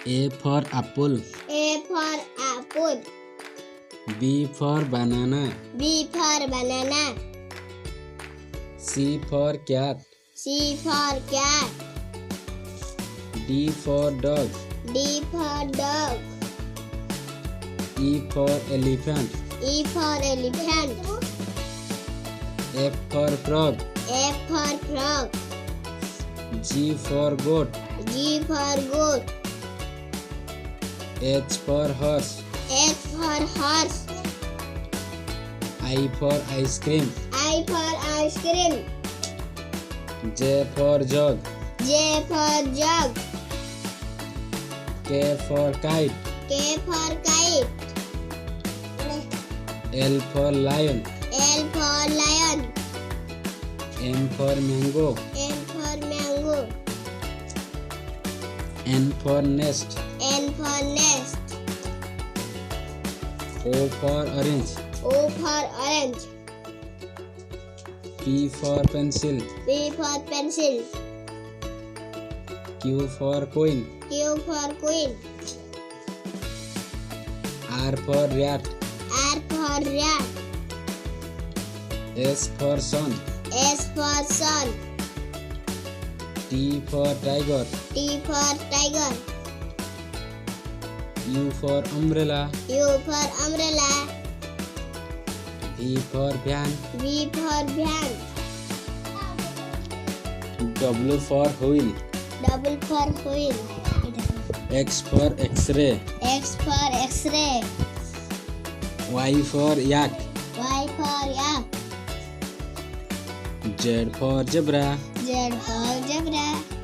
A for apple. A for apple. B for banana. B for banana. C for cat. C for cat. D for dog. D for dog. E for elephant. E for elephant. F for frog. F for frog. G for goat. G for goat. H for horse. H for horse. I for ice cream. I for ice cream. J for jug. J for jug. K for kite. K for kite. L for lion. L for lion. M for mango. M for mango. N for nest. N for nest. O for orange. O for orange. P for pencil. P for pencil. Q for coin. Q for queen. R for rat. R for rat. S for sun. S for sun. T for tiger. T for tiger. U for umbrella. U for umbrella. V for van. V for van. W for wheel. W for wheel. X for x-ray. X for X-ray. Y for yak. Y for yak. Z for zebra. Z for zebra.